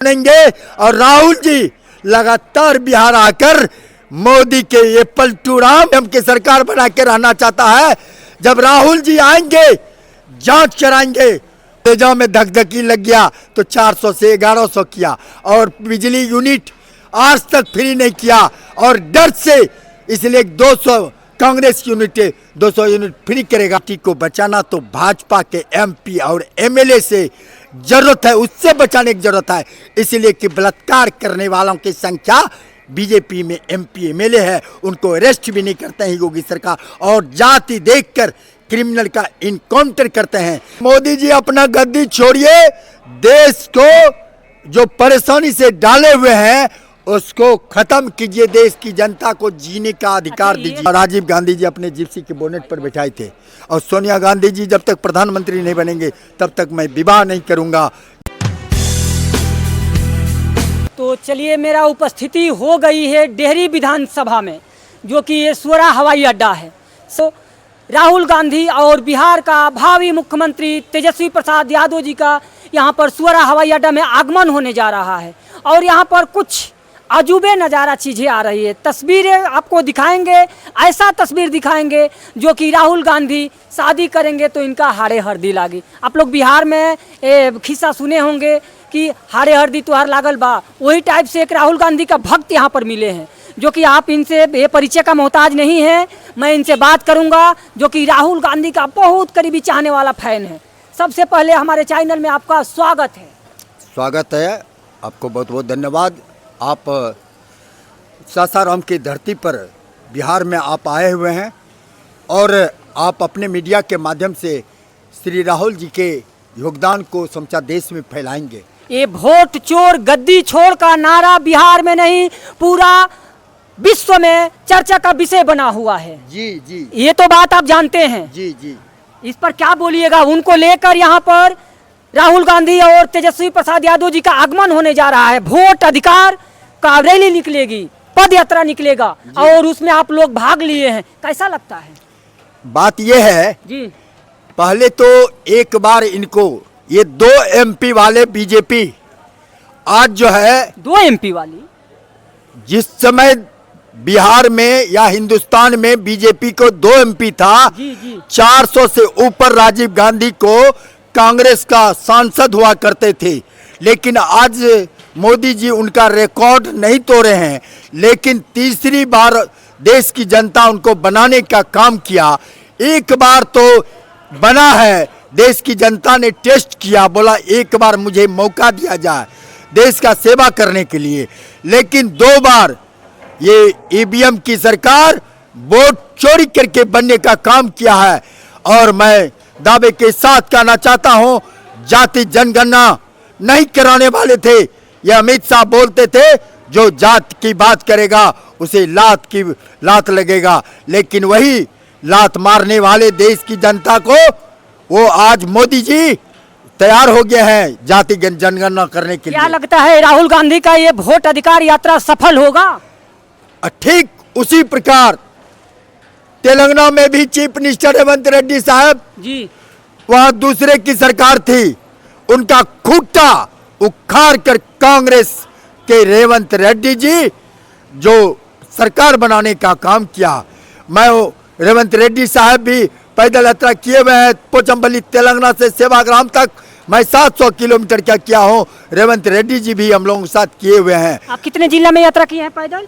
बनेंगे। और राहुल जी लगातार बिहार आकर मोदी के ये पलटू राम की सरकार बना के रहना चाहता है। जब राहुल जी आएंगे जांच कराएंगे, तेजा में धकधकी लग गया तो 400 से 1100 किया, और बिजली यूनिट आज तक फ्री नहीं किया, और डर से इसलिए 200 कांग्रेस यूनिट 200 यूनिट फ्री करेगा। पार्टी को बचाना तो भाजपा के एमपी और एमएलए से जरूरत है, उससे बचाने की जरूरत है। इसलिए कि बलात्कार करने वालों की संख्या बीजेपी में एमपी एमएलए है, उनको अरेस्ट भी नहीं करते हैं योगी सरकार, और जाति देखकर क्रिमिनल का इनकाउंटर करते हैं। मोदी जी अपना गद्दी छोड़िए, देश को जो परेशानी से डाले हुए हैं उसको खत्म कीजिए, देश की जनता को जीने का अधिकार दीजिए। राजीव गांधी जी अपने जिप्सी के बोनेट पर बैठाए थे, और सोनिया गांधी जी जब तक प्रधानमंत्री नहीं बनेंगे तब तक मैं विवाह नहीं करूंगा। तो चलिए, मेरा उपस्थिति हो गई है डेहरी विधानसभा में, जो कि ये स्वरा हवाई अड्डा है। राहुल गांधी और बिहार का भावी मुख्यमंत्री तेजस्वी प्रसाद यादव जी का यहाँ पर स्वरा हवाई अड्डा में आगमन होने जा रहा है, और यहाँ पर कुछ अजूबे नज़ारा चीज़ें आ रही है। तस्वीरें आपको दिखाएंगे, ऐसा तस्वीर दिखाएंगे जो कि राहुल गांधी शादी करेंगे तो इनका हारे हरदी लागी। आप लोग बिहार में खिस्सा सुने होंगे कि हारे हरदी तुहार लागल बा, वही टाइप से एक राहुल गांधी का भक्त यहाँ पर मिले हैं, जो कि आप इनसे ये परिचय का मोहताज नहीं है। मैं इनसे बात करूँगा, जो कि राहुल गांधी का बहुत करीबी चाहने वाला फैन है। सबसे पहले हमारे चैनल में आपका स्वागत है। स्वागत है, आपको बहुत बहुत धन्यवाद। आप सासाराम की धरती पर बिहार में आप आए हुए हैं, और आप अपने मीडिया के माध्यम से श्री राहुल जी के योगदान को समूचा देश में फैलाएंगे। ये वोट चोर गद्दी छोड़ का नारा बिहार में नहीं, पूरा विश्व में चर्चा का विषय बना हुआ है। जी जी, ये तो बात आप जानते हैं। जी जी, इस पर क्या बोलिएगा? उनको लेकर यहाँ पर राहुल गांधी और तेजस्वी प्रसाद यादव जी का आगमन होने जा रहा है। वोट अधिकार का रैली निकलेगी, पद यात्रा निकलेगा, और उसमें आप लोग भाग लिए हैं। कैसा लगता है? बात यह है जी, पहले तो एक बार इनको ये 2 एमपी वाले बीजेपी आज जो है 2 एमपी वाली, जिस समय बिहार में या हिंदुस्तान में बीजेपी को 2 एमपी था, जी जी, 400 से ऊपर राजीव गांधी को कांग्रेस का सांसद हुआ करते थे। लेकिन आज मोदी जी उनका रिकॉर्ड नहीं तोड़े हैं, लेकिन तीसरी बार देश की जनता उनको बनाने का काम किया। एक बार तो बना है, देश की जनता ने टेस्ट किया, बोला एक बार मुझे मौका दिया जाए देश का सेवा करने के लिए। लेकिन 2 बार ये ईवीएम की सरकार वोट चोरी करके बनने का काम किया है। और मैं दावे के साथ कहना चाहता हूं, जाति जनगणना नहीं कराने वाले थे। ये अमित शाह बोलते थे जो जात की बात करेगा उसे लात लगेगा, लेकिन वही लात मारने वाले देश की जनता को वो आज मोदी जी तैयार हो गए हैं जाति जनगणना करने के लिए। क्या लगता है राहुल गांधी का ये वोट अधिकार यात्रा सफल होगा? ठीक उसी प्रकार तेलंगाना में भी चीफ मिनिस्टर रेवंत रेड्डी साहब जी, वहां दूसरे की सरकार थी, उनका खूंटा उखाड़ कर कांग्रेस के रेवंत रेड्डी जी जो सरकार बनाने का काम किया। मैं रेवंत रेड्डी साहब भी पैदल यात्रा किए हुए हैं, पोचमपल्ली तेलंगाना से सेवाग्राम तक मैं 700 किलोमीटर का किया हूँ। रेवंत रेड्डी जी भी हम लोगों के साथ किए हुए हैं। आप कितने जिला में यात्रा किए हैं पैदल?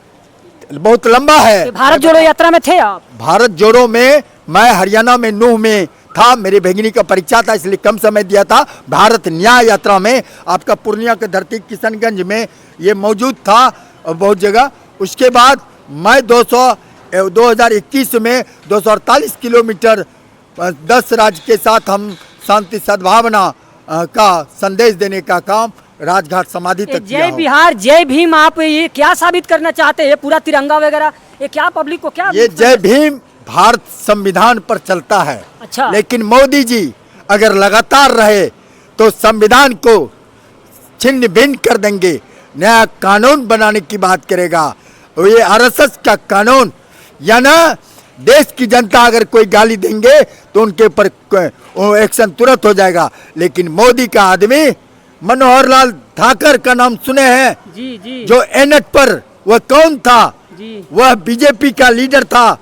बहुत लंबा है। भारत जोड़ो यात्रा में थे आप? भारत जोड़ो में मैं हरियाणा में नूह में था, मेरी भगिनी का परीक्षा था इसलिए कम समय दिया था। भारत न्याय यात्रा में आपका पूर्णिया की धरती किशनगंज में ये मौजूद था, बहुत जगह। उसके बाद मैं 2021 में 248 किलोमीटर 10 राज्य के साथ हम शांति सद्भावना का संदेश देने का काम राजघाट समाधि तक किया। जय बिहार जय भीम, आप ये क्या साबित करना चाहते हैं? पूरा तिरंगा वगैरह ये क्या पब्लिक को क्या? ये जय भीम भारत संविधान पर चलता है। अच्छा, लेकिन मोदी जी अगर लगातार रहे तो संविधान को छिन्न भिन्न कर देंगे, नया कानून बनाने की बात करेगा। ये आरएसएस का कानून, या ना देश की जनता अगर कोई गाली देंगे तो उनके ऊपर एक्शन तुरंत हो जाएगा। लेकिन मोदी का आदमी मनोहर लाल ठाकर का नाम सुने हैं? जी जी जो एनएच पर वह कौन था? जी वह बीजेपी का लीडर था।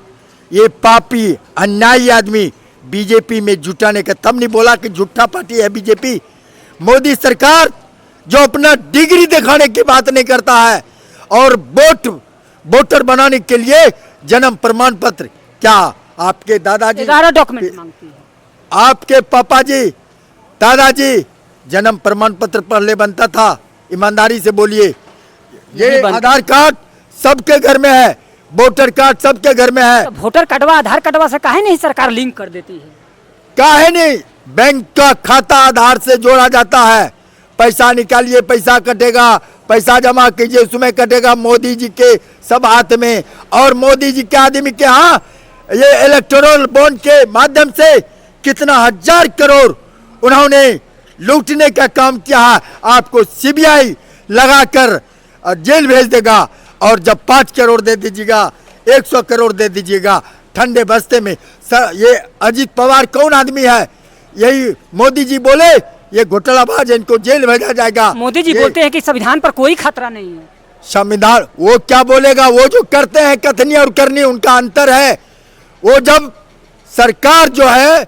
ये पापी अन्यायी आदमी बीजेपी में जुटाने का, तब नहीं बोला कि झूठा पार्टी है बीजेपी। मोदी सरकार जो अपना डिग्री दिखाने की बात नहीं करता है और वोटर बनाने के लिए जन्म प्रमाण पत्र, क्या आपके दादाजी 11 डॉक्यूमेंट मांगती है। आपके पापा जी दादाजी जन्म प्रमाण पत्र पहले बनता था? ईमानदारी से बोलिए। ये नहीं बनता। आधार कार्ड सबके घर में है, वोटर कार्ड सबके घर में है। तो वोटर कार्डवा आधार कार्डवा से काहे नहीं सरकार लिंक कर देती है? काहे नहीं? बैंक का खाता आधार से जोड़ा जाता है। पैसा निकालिए, पैसा कटेगा, पैसा जमा कीजिए, उसमें कटेगा। मोदी जी के सब हाथ में, और मोदी जी के आदमी के यहाँ ये इलेक्टोरल बॉन्ड के माध्यम से कितना 1000 करोड़ उन्होंने लूटने का काम किया है। आपको सीबीआई लगाकर जेल भेज देगा, और जब 5 करोड़ दे दीजिएगा, 100 करोड़ दे दीजिएगा ठंडे बस्ते में। सर, ये अजीत पवार कौन आदमी है? यही मोदी जी बोले ये घोटालाबाज, इनको जेल भेजा जाएगा। मोदी जी बोलते हैं कि संविधान पर कोई खतरा नहीं है। संविधान वो क्या बोलेगा? वो जो करते हैं कथनी और करनी, उनका अंतर है। वो जब सरकार जो है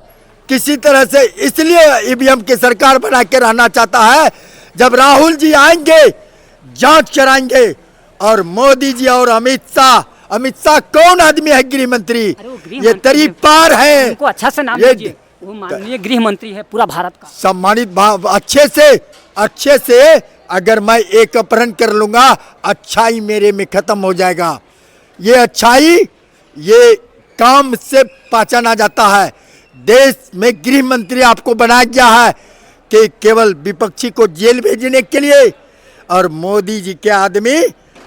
किसी तरह से इसलिए ईवीएम की सरकार बना के रहना चाहता है, जब राहुल जी आएंगे जांच कराएंगे, और मोदी जी और अमित शाह कौन आदमी है? गृह मंत्री। अरे वो गृह ये मंत्री तरीपार है। उनको अच्छा से नाम ये दीजिए। वो माननीय गृह मंत्री है पूरा भारत का। सम्मानित अच्छे से अगर मैं एक अपहरण कर लूंगा, अच्छाई मेरे में खत्म हो जाएगा। ये अच्छाई ये काम से पहचाना जाता है। देश में गृह मंत्री आपको बनाया गया है कि केवल विपक्षी को जेल भेजने के लिए, और मोदी जी के आदमी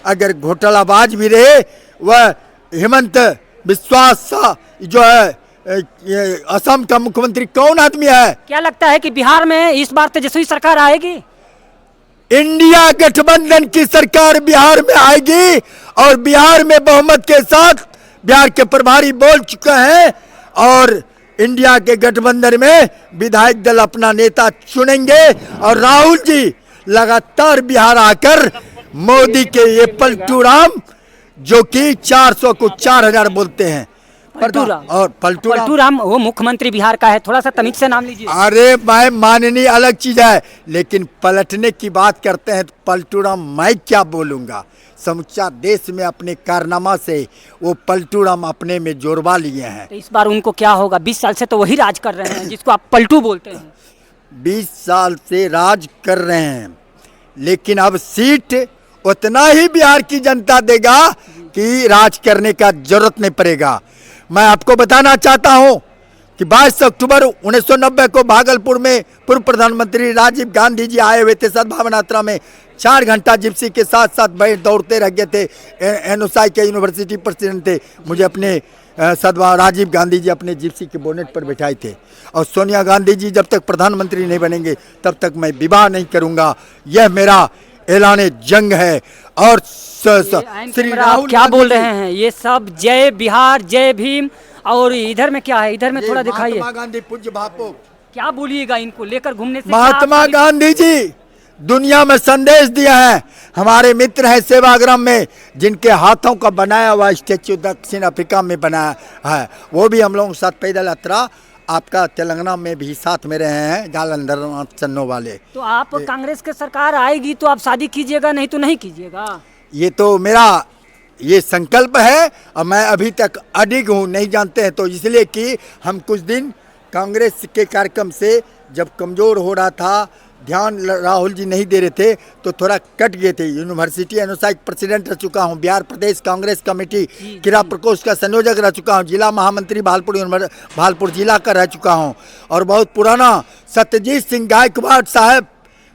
अगर घोटालाबाज भी रहे, वह हेमंत बिस्वा जो है असम का मुख्यमंत्री कौन आदमी है? क्या लगता है कि बिहार में इस बार तेजस्वी सरकार आएगी? इंडिया गठबंधन की सरकार बिहार में आएगी, और बिहार में बहुमत के साथ बिहार के प्रभारी बोल चुके हैं, और इंडिया के गठबंधन में विधायक दल अपना नेता चुनेंगे। और राहुल जी लगातार बिहार आकर मोदी के ये पलटू राम, जो कि 400 को 4000 बोलते हैं, और पलटू राम वो मुख्यमंत्री बिहार का है। थोड़ा सा तमीज से नाम लीजिए। अरे मैं माननी अलग चीज है, लेकिन पलटने की बात करते हैं तो पलटू राम मैं क्या बोलूंगा? समूचा देश में अपने कारनामा से वो पलटू राम अपने में जोड़वा लिए हैं। तो इस बार उनको क्या होगा? 20 साल से तो वही राज कर रहे हैं जिसको आप पलटू बोलते हैं। 20 साल से राज कर रहे हैं, लेकिन अब सीट उतना ही बिहार की जनता देगा कि राज करने का जरूरत नहीं पड़ेगा। मैं आपको बताना चाहता हूं कि 22 अक्टूबर 1990 को भागलपुर में पूर्व प्रधानमंत्री राजीव गांधी जी आए हुए थे सद्भावना यात्रा में। 4 घंटा जिप्सी के साथ साथ बैठ दौड़ते रह गए थे। एनओसाई के यूनिवर्सिटी प्रेसिडेंट थे। मुझे अपने राजीव गांधी जी अपने जिप्सी के बोनेट पर बैठाए थे। और सोनिया गांधी जी जब तक प्रधानमंत्री नहीं बनेंगे तब तक मैं विवाह नहीं करूंगा। यह मेरा ऐलान जंग है। और श्री राहुल क्या बोल रहे हैं ये सब? जय बिहार, जय भीम। और इधर में क्या है? इधर में थोड़ा दिखाइए। महात्मा गांधी पूज्य बापू, क्या बोलिएगा इनको लेकर घूमने से? महात्मा गांधी जी दुनिया में संदेश दिया है। हमारे मित्र हैं सेवाग्राम में, जिनके हाथों का बनाया हुआ स्टेच्यू दक्षिण अफ्रीका में बनाया है। वो भी हम लोगों के साथ पैदल यात्रा आपका तेलंगाना में भी साथ में रहे हैं, जालंधर चन्नो वाले। तो आप कांग्रेस की सरकार आएगी तो आप शादी कीजिएगा, नहीं तो नहीं कीजिएगा? ये तो मेरा ये संकल्प है, और मैं अभी तक अडिग हूँ। नहीं जानते हैं तो इसलिए कि हम कुछ दिन कांग्रेस के कार्यक्रम से जब कमज़ोर हो रहा था, ध्यान राहुल जी नहीं दे रहे थे, तो थोड़ा कट गए थे। यूनिवर्सिटी एनओसाई प्रेसिडेंट रह चुका हूँ, बिहार प्रदेश कांग्रेस कमेटी क्रीड़ा प्रकोष्ठ का संयोजक रह चुका हूँ, जिला महामंत्री भालपुर जिला का रह चुका हूँ। और बहुत पुराना सत्यजीत सिंह गायकवाड़ साहब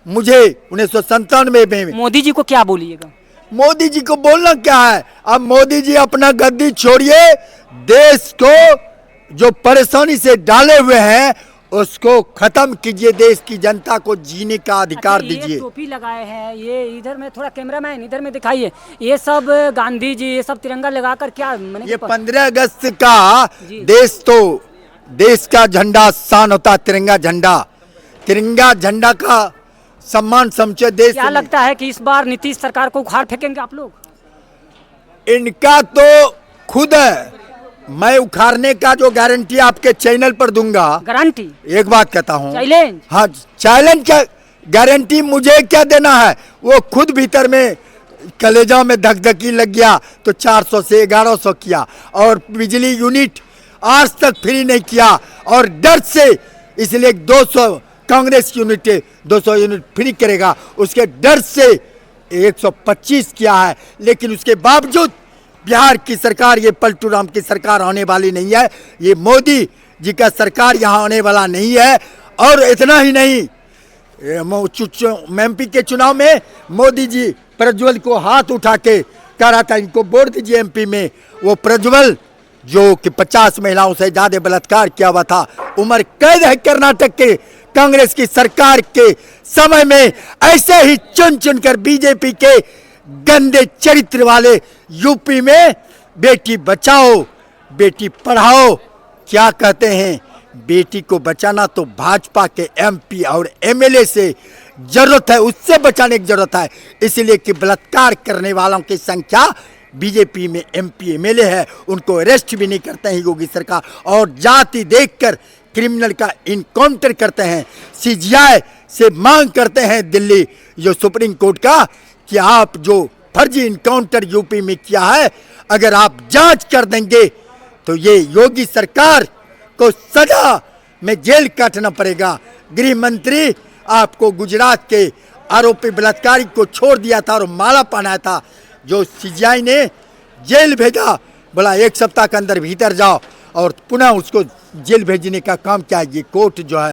मुझे 1997 में। मोदी जी को क्या बोलिएगा? मोदी जी को बोलना क्या है? अब मोदी जी अपना गद्दी छोड़िए, देश को जो परेशानी से डाले हुए हैं उसको खत्म कीजिए, देश की जनता को जीने का अधिकार दीजिए। टोपी लगाए हैं ये, इधर में थोड़ा कैमरामैन इधर में दिखाइए। ये सब गांधी जी ये सब तिरंगा लगाकर क्या ये 15 अगस्त का देश का झंडा शान होता है। तिरंगा झंडा का सम्मान समझे देश क्या में। लगता है कि इस बार नीतीश सरकार को उखाड़ फेंकेंगे आप लोग? इनका तो खुद है, मैं उखाड़ने का जो गारंटी आपके चैनल पर दूंगा। गारंटी? एक बात कहता हूँ, चैलेंज? हाँ, चैलेंज का गारंटी मुझे क्या देना है, वो खुद भीतर में कलेजा में धकधकी लग गया तो 400 से 1100 किया, और बिजली यूनिट आज तक फ्री नहीं किया, और डर से इसलिए 200 कांग्रेस यूनिट 200 यूनिट फ्री करेगा, उसके डर से 125 किया है। लेकिन उसके बावजूद बिहार की सरकार, ये पलटू राम की सरकार आने वाली नहीं है, ये मोदी जी का सरकार यहाँ आने वाला नहीं है। और इतना ही नहीं, एमपी के चुनाव में मोदी जी प्रज्वल को हाथ उठा के कह रहा था इनको वोट दीजिए एमपी में। वो प्रज्वल जो कि 50 महिलाओं से ज्यादा बलात्कार किया हुआ था, उम्र कैद है कर्नाटक के कांग्रेस की सरकार के समय में। ऐसे ही चुन चुन कर बीजेपी के गंदे चरित्र वाले यूपी में बेटी बचाओ बेटी पढ़ाओ क्या कहते हैं, बेटी को बचाना तो भाजपा के एमपी और एमएलए से जरूरत है, उससे बचाने की जरूरत है। इसलिए कि बलात्कार करने वालों की संख्या बीजेपी में एमपी एमएलए है, उनको अरेस्ट भी नहीं करते हैं योगी सरकार, और जाति देखकर क्रिमिनल का इनकाउंटर करते हैं। सीजीआई से मांग करते हैं दिल्ली जो सुप्रीम कोर्ट का कि आप जो फर्जी इनकाउंटर यूपी में किया है, अगर आप जांच कर देंगे तो ये योगी सरकार को सजा में जेल काटना पड़ेगा। गृह मंत्री आपको गुजरात के आरोपी बलात्कारी को छोड़ दिया था और माला पहनाया था, जो सीजीआई ने जेल भेजा, बोला 1 सप्ताह के अंदर भीतर जाओ, और पुनः उसको जेल भेजने का काम किया। ये कोर्ट जो है